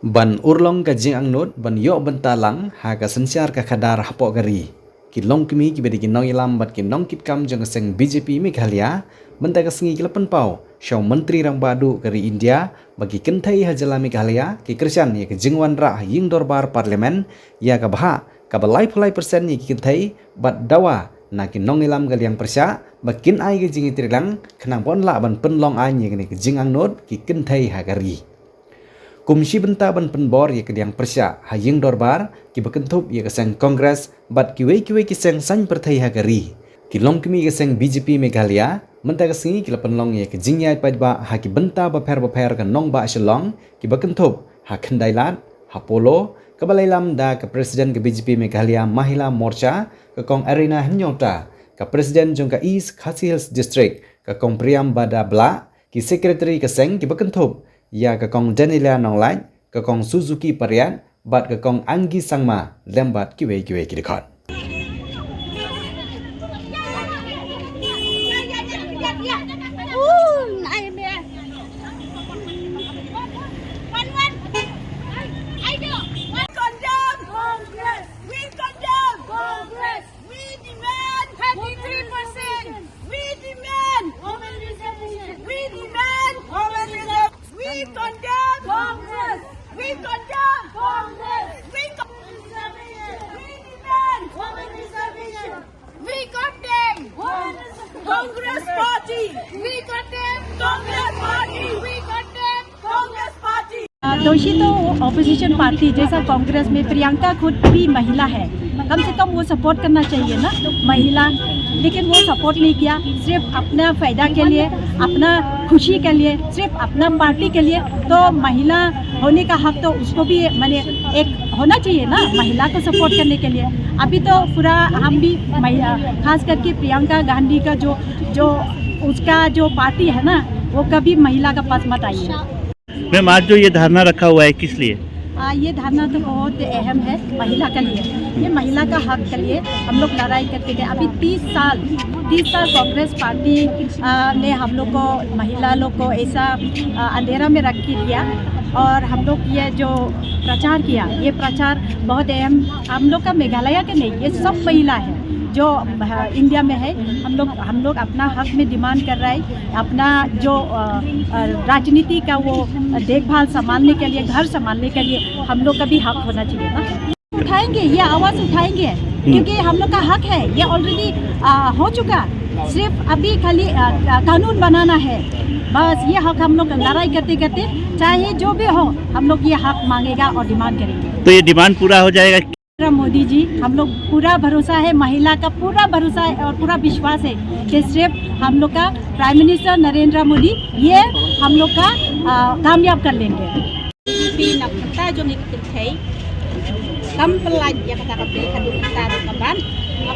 Ban urlong ka jing angnut ban yo ban talang ha ka sensiar ka khadar hapo gari ki long kimi ki bedi ki nong ilam bat ki nong kit kam jeng seng BJP Meghalaya benta ka sengi kilapan pau shaw menteri rang badu dari India bagi kentai hajala Meghalaya ki kersan ya ke jingwan ra ying dorbar parlemen ya ka bha ka balai phlai persen ni ki kentai bat dawa na ki nong ilam galiang persya bakin ai ki jingi trilang khnang pon la ban penlong ai ni ki jing angnut ki kentai ha gari Komisi benta ban penbor ya kediang persya haying dorbar ki bekentup ya keseng kongres bat kiwe kiseng san pertai hagari ki long kimi keseng BJP Meghalaya menta kesengi ki penlong ya ke jingyai padba ha ki benta baper ka nong ba shalong ki bekentup ha khendailat ha polo kabalailam da ke presiden ke BJP Meghalaya Mahila Morcha ke kong arena hnyota ke presiden jong ka East Khasi Hills District ke kong Priam Bada Bla ki secretary keseng ki bekentup ya ke kong Daniela Nonglai ke kong Suzuki Pariat bat ke kong Anggi Sangma lembat kiwe kidekot. Congress Party! We got them! Congress Party! We got them! Congress Party! दोषी तो opposition party जैसा कांग्रेस में प्रियंका खुद भी महिला है, कम से कम वो सपोर्ट करना चाहिए ना महिला, लेकिन वो सपोर्ट नहीं किया, सिर्फ अपना फ़ायदा के लिए, अपना खुशी के लिए, सिर्फ अपना पार्टी के लिए। तो महिला होने का हक तो उसको भी माने एक होना चाहिए ना महिला को सपोर्ट करने के लिए। अभी तो पूरा हम भी महिला, खास करके प्रियंका गांधी का जो उसका जो पार्टी है ना, वो कभी महिला का पास मत आइए। मैम आज जो ये धरना रखा हुआ है किस लिए? ये धरना तो बहुत अहम है महिला के लिए, ये महिला का हक के लिए हम लोग लड़ाई करते गए। अभी 30 साल कांग्रेस पार्टी ने हम लोग को महिला लोग को ऐसा अंधेरा में रख दिया, और हम लोग ये जो प्रचार किया, ये प्रचार बहुत अहम हम लोग का मेघालय के नहीं, ये सब महिला है जो इंडिया में है। हम लोग अपना हक में डिमांड कर रहे हैं, अपना जो राजनीति का वो देखभाल संभालने के लिए, घर संभालने के लिए हम लोग का भी हक होना चाहिए ना। उठाएंगे, ये आवाज़ उठाएंगे क्योंकि हम लोग का हक है, ये ऑलरेडी हो चुका, सिर्फ अभी खाली कानून बनाना है बस। ये हक हम लोग लड़ाई करते करते चाहे जो भी हो हम लोग ये हक मांगेगा और डिमांड करेंगे। तो ये डिमांड पूरा हो जाएगा? मोदी जी, हम लोग पूरा भरोसा है, महिला का पूरा भरोसा है और पूरा विश्वास है कि सिर्फ हम लोग का प्राइम मिनिस्टर नरेंद्र मोदी ये हम लोग का कामयाब कर लेंगे। Kam pelaj ya kata kapi kadu kita do kaban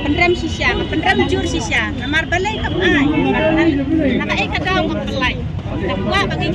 penrem sisya penrem jur sisya namar balai kap ai naka ai kadaw kam pelaj nakwa bagi